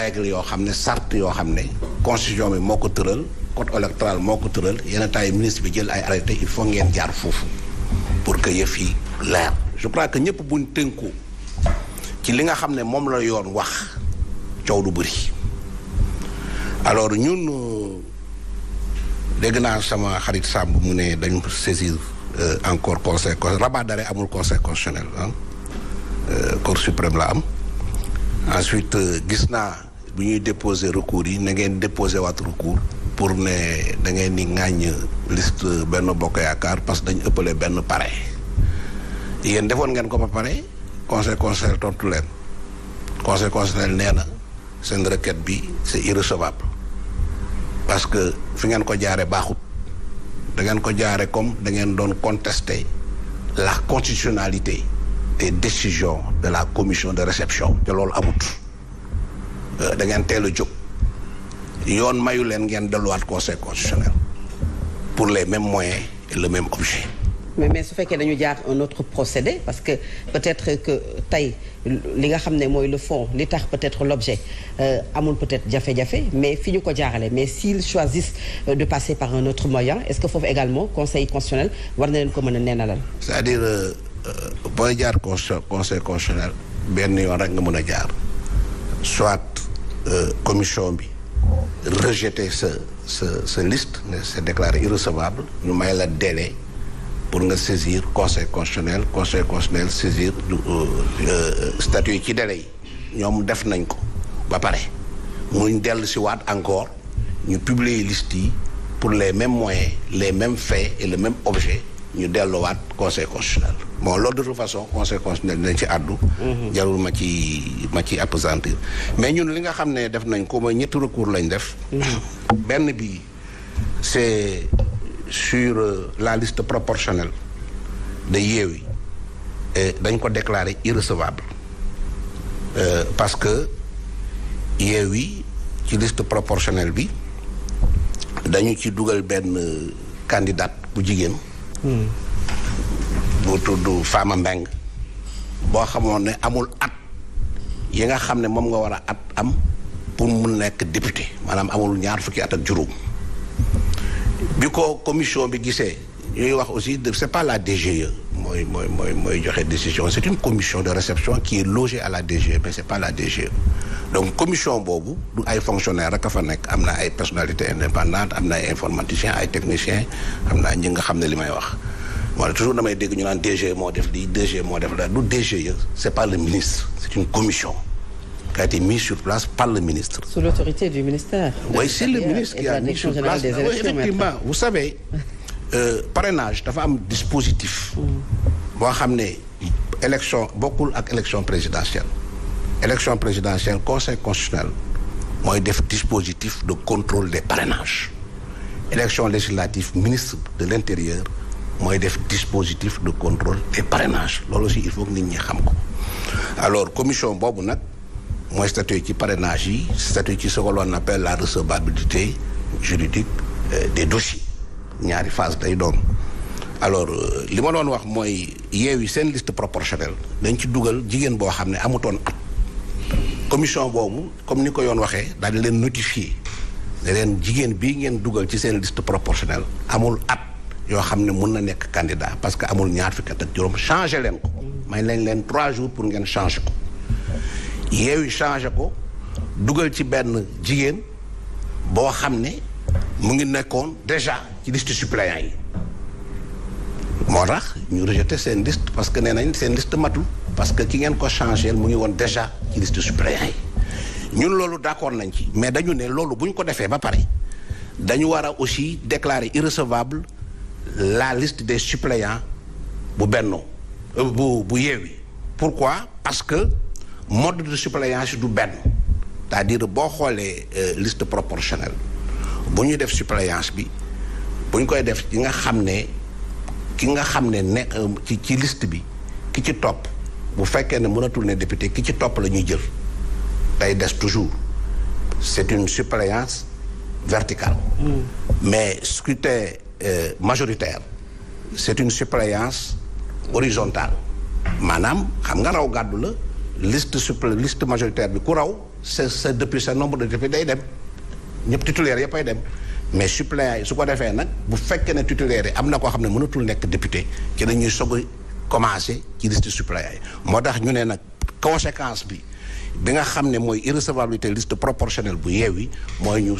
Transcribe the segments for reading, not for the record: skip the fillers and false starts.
règle yoo xam ne charte yoo xam ne constitution bi moo ko tëral code électoral moo ko tëral yenn taay ministre bi jël ay arrêté il faut ngeen jaar foofu pour que yëf yi leer. je crois que ñëpp buñ tënku ci li nga xam ne moom la yoon wax coow du bëri alors ñun dégg naa sama xarit Samb mu ne dañ saisir encore conseil rabat d'arrêt amul conseil constitutionnel cour suprême la am. ensuite gis naa bu ñuy déposer recours yi na ngeen déposer waat recours pour ne da ngeen di ŋàññ liste benn bokk yaakaar parce que dañu ëppale benn pare yéen defoon ngeen ko ba pare conseil constitutionnel tontu leen conseil constitutionnel nee na seen requête bi c'est irrecevable parce que fi ngeen ko jaare baaxut da ngeen ko jaare comme da ngeen doon contester la constitutionnalité des décisions de la commission de réception te loolu amut da ngeen teel a jóg yoon mayu leen ngeen delluwaat conseil constitutionnel pour les mêmes moyens et le même objet. mais su fekkee dañu jaar un autre procédé parce que peut-être que tey li nga xam ne mooy le fond li tax peut-être l'objet amul peut-être jafe-jafe mais fi ñu ko jaarale mais s'ils choisissent de passer par un autre moyen est-ce que foofu également conseil constitutionnel war na leen ko mën a neenalal. c'est-à-dire booy jaar conseil constitutionnel benn yoon rek nga mën a jaar soit commission bi rejeter sa liste ne c'est déclaré irrecevable ñu may la délai pour nga saisir conseil constitutionnel saisir statut yi ci délai yi ñoom def nañ ko ba pare muñ dellu si waat encore ñu publier liste yi pour les mêmes moyens les mêmes faits et le même objet ñu delluwaat conseil constitutionnel bon loolu de toute façon conseil constitutionnel dinañ ci àddu jarul ma ci appesantir mais ñun li nga xam ne def nañ ko mooy ñetti recours lañ def benn bi c'est sur la liste proportionnelle de Yewwi dañ ko déclarer irrecevable parce que Yewwi ci liste proportionnelle bi dañu ci dugal benn candidate bu jigéen bu tudd Fama Mbeng boo xamoon ne amul at yi nga xam ne moom nga war a at am pour mu nekk député maanaam amul ñaar fukki at ak juróom bi ko commission bi gisee ñuy wax aussi c'est pas la DGE mooy joxe décision c'est une commission de réception qui est logée à la DGE mais c'est pas la DGE donc commission boobu du ay fonctionnaires rek a fa nekk am na ay personnalités indépendantes am na ay informaticiens ay techniciens am na ñi nga xam ne li may wax wala toujours damay dégg ñu naan DGE moo def lii DGE moo def la du DGE c'est pas le ministre c'est une commission qui a été mise sur place par le ministre. Sous l'autorité du ministère. Oui, c'est le ministre qui a mis sur place. Oui, effectivement, vous savez, parrainage dafa am dispositif. boo xam ne élection bokkul ak élection présidentielle. élection présidentielle conseil constitutionnel mooy def dispositif de contrôle des parrainages. élection législative ministre de l'intérieur mooy def dispositif de contrôle des parrainages loolu aussi il faut que nit ñi xam ko. alors commission boobu nag. mooy statut ci parrainage yi statut ci ce que l'on appelle la recevabilité juridique des dossiers ñaari phase day doon alors li ma doon wax mooy Yewwi seen liste proportionnelle dañ ci dugal jigéen boo xam ne amutoon at commission boobu comme ni ko yoon waxee daal di leen notifier ne leen jigéen bii ngeen dugal ci seen liste proportionnelle amul at yoo xam ne mun na nekk candidat parce que amul ñaar fukki at ak juróom changé leen ko may leen 3 jours pour ngeen changé ko Yewwi changé ko dugal ci benn jigéen boo xam ne mu ngi nekkoon déjà ci liste suppléants yi moo tax ñu rejeté seen liste parce que nee nañ seen liste matul parce que ki ngeen ko changé mu ngi woon déjà ci liste suppléants yi ñun loolu d'accord nañ ci mais dañu ne loolu bu ñu ko defee ba pare dañu war a aussi déclarer irrecevable la liste des suppléants bu Benno bu Yewwi pourquoi parce que mode de suppléance du benn c'est-à-dire boo xoolee liste proportionnelle bu ñuy def suppléance bi bu ñu koy def ki nga xam ne ne ci liste bi ki ci topp bu fekkee ne mënatul ne député ki ci topp la ñuy jël day des toujours c'est une suppléance verticale mais scrutin majoritaire c'est une suppléance horizontale maanaam xam nga raw gàddu la liste majoritaire bi ku raw c'est depuis ce nombre de députés day dem ñëpp titulaires yëpp ay dem mais suppléants yi su ko defee nag bu fekkee ne titulaires yi am na koo xam ne mënatul nekk député ci dañuy soog a commencé ci liste suppléants yi moo tax ñu ne nag conséquence bi nga xam ne mooy irrecevabilité liste proportionnelle bu Yewwi mooy ñu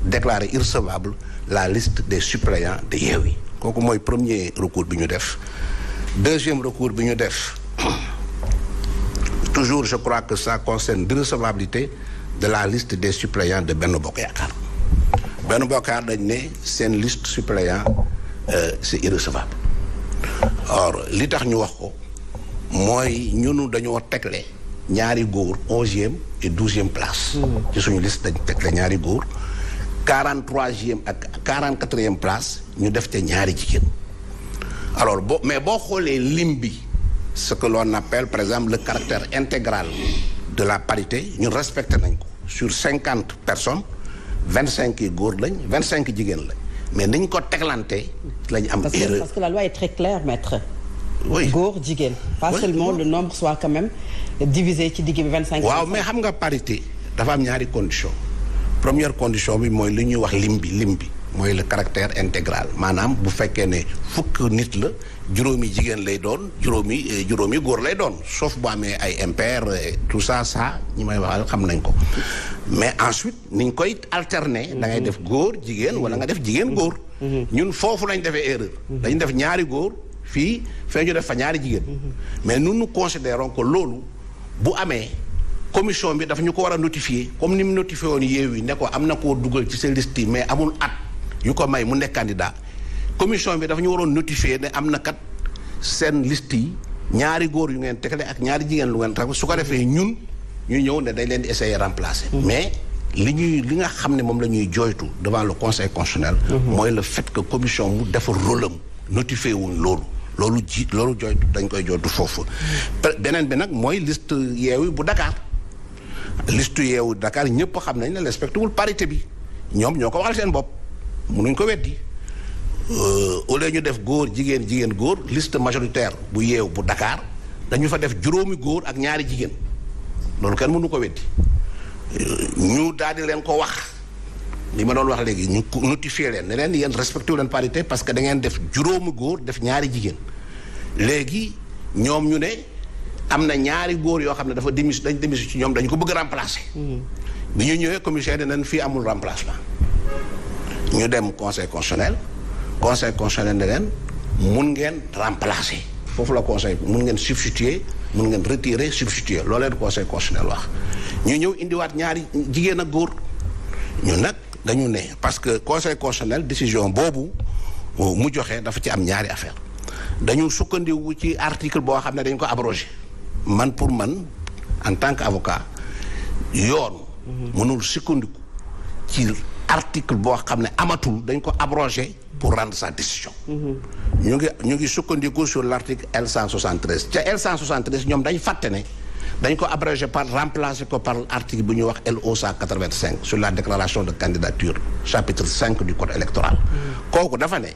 déclarer irrecevable la liste des suppléants de Yewwi kooku mooy premier recours bi ñu def. Deuxième recours bi ñu def toujours je crois que ça concerne l'irrecevabilité de la liste des suppléants de Benno Bokk Yaakaar. Benno Bokk Yaakaar dañ ne seen liste suppléant c'est irrecevable. Or li tax ñu wax ko mooy ñunu dañoo tegle ñaari góor 11e et 12e place. ci suñu liste dañ tegle ñaari góor 43e ak 44e place ñu def te ñaari jigéen. Alors mais boo xoolee lim bi ce que l'on appelle par exemple le caractère intégral de la parité ñun respecté nañ ko sur 50 personnes 25 yi góor lañ 25 jigéen lañ mais niñ ko teglante lañ am erreur. Parce que la loi est très claire, maître. Oui. Góor jigéen. Pas seulement le nombre soit quand même divisé ci digg bi 25. waaw mais xam nga parité dafa am ñaari condition première condition bi mooy li ñuy wax lim bi mooy le caractère intégral maanaam bu fekkee ne fukk nit la juróomi jigéen lay doon juróomi góor lay doon sauf bu amee ay impair tout ça ñi may waxal xam nañ ko mais ensuite niñ koy alterner da ngay def góor jigéen wala nga def jigéen góor ñun foofu lañ defee erreur dañ def ñaari góor fee ñu def fa ñaari jigéen mais nous considérons que loolu bu amee commission bi dafa ñu ko war a notifier comme ni mu notifié woon Yewwi ne ko am na koo dugal ci seen liste yi mais amul at yu ko may mu nekk candidat commission bi dafa ñu waroon notifier ne am na kat seen liste yi ñaari góor yu ngeen tegle ak ñaari jigéen lu ngeen tax su ko defee ñun ñu ñëw ne dañ leen di essayer remplacer. Mais li nga xam ne moom la ñuy jooytu devant le conseil constitutionnel. mooy le fait que commission mu defar rôle am notifié wuñ loolu jooytu dañ koy jooytu foofu. beneen bi nag mooy liste Yewwi bu Dakar liste Yewwi Dakar ñëpp xam nañ ne respecté wul parité bi ñoom ñoo ko waxal seen bopp. mënuñ ko weddi au lieu ñu def góor jigéen góor liste majoritaire bu Yewwi bu Dakar dañu fa def juróomi góor ak ñaari jigéen loolu kenn mënu ko weddi ñu daal di leen ko wax li ma doon wax léegi ñu notifier leen ne leen yéen respecté wu leen parité parce que da ngeen def juróomi góor def ñaari jigéen léegi ñoom ñu ne am na ñaari góor yoo xam ne dañ démission ci ñoom dañu ko bëgg remplacer. bi ñu ñëwee commissaire ne leen fii amul remplacement. ñu dem conseil constitutionnel ne leen mun ngeen remplacer foofu la conseil mun ngeen substituer mun ngeen retirer substituer loolu leen conseil constitutionnel wax ñu ñëw indiwaat ñaari jigéen ak góor ñu nag dañu ne parce que conseil constitutionnel décision boobu mu joxe dafa ci am ñaari affaire dañu sukkandiku ci article boo xam ne dañ ko abrogé pour man en tant qu'avocat yoon mënul sukkandiku ci article boo xam ne amatul dañ ko abrogé pour rendre sa décision. ñu ngi sukkandiku sur l'article L173 ca L173 ñoom dañ fàtte ne dañ ko abrogé remplacer ko par l'article bu ñuy wax LO 185 sur la déclaration de candidature chapitre 5 du code électoral. kooku dafa ne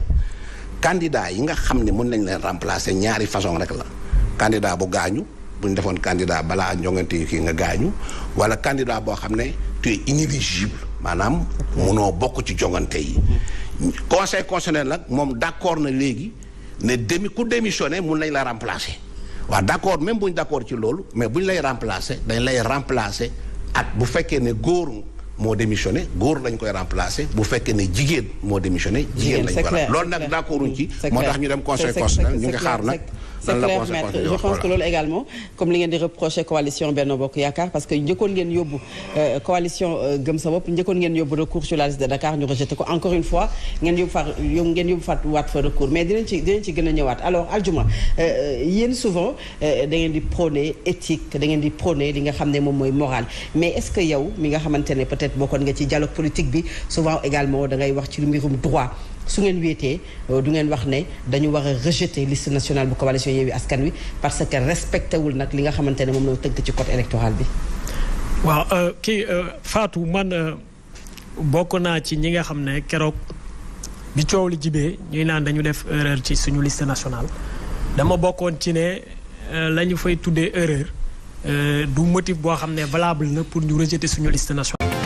candidat yi nga xam ne mën nañ leen remplacer ñaari façon rek la candidat bu gaañu bu ñu defoon candidat balaa njongante yi kii nga gaañu wala candidat boo xam ne tu es inéligible maanaam munoo bokk ci jongante yi. conseil constitutionnel nag moom d'accord na léegi ne ku démissionné mun nañ la remplacer waaw d'accord même bu ñu d'accord ci loolu mais bu ñu lay remplacer dañ lay remplacer ak bu fekkee ne góor moo démissionné góor lañ koy remplacer bu fekkee ne jigéen moo démissionné jigéen lañ ko remplacer loolu nag d'accorduñ ci moo tax ñu dem conseil constitutionnel ñu ngi xaar nag c'est clair maître je pense que loolu également comme li ngeen di reprocher coalition Benno Bokk Yaakaar parce que njëkkoon ngeen yóbbu coalition Gëm Sa Bopp njëkkoon ngeen yóbbu recours sur la liste de Dakar ñu rejeté ko encore une fois ngeen yóbbu waat fa recours mais dinañ ci gën a ñëwaat alors Aldiouma yéen souvent da ngeen di prôner éthique da ngeen di prôner li nga xam ne moom mooy morale mais est-ce que yow mi nga xamante ne peut-être bokkoon nga ci dialogue politique bi souvent également da ngay wax ci lu mbirum droit su ngeen wéetee du ngeen wax ne dañu war a rejeter liste nationale bu coalition Yewwi Askan Wi parce que respecté wul nag li nga xamante ne moom la tënk ci code électoral bi. waaw Fatou man bokk naa ci ñi nga xam ne keroog bi coow li jibee ñuy naan dañu def erreur ci suñu liste nationale dama bokkoon ci ne la ñu fay tuddee erreur du motif boo xam ne valable na pour ñu rejeter suñu liste nationale.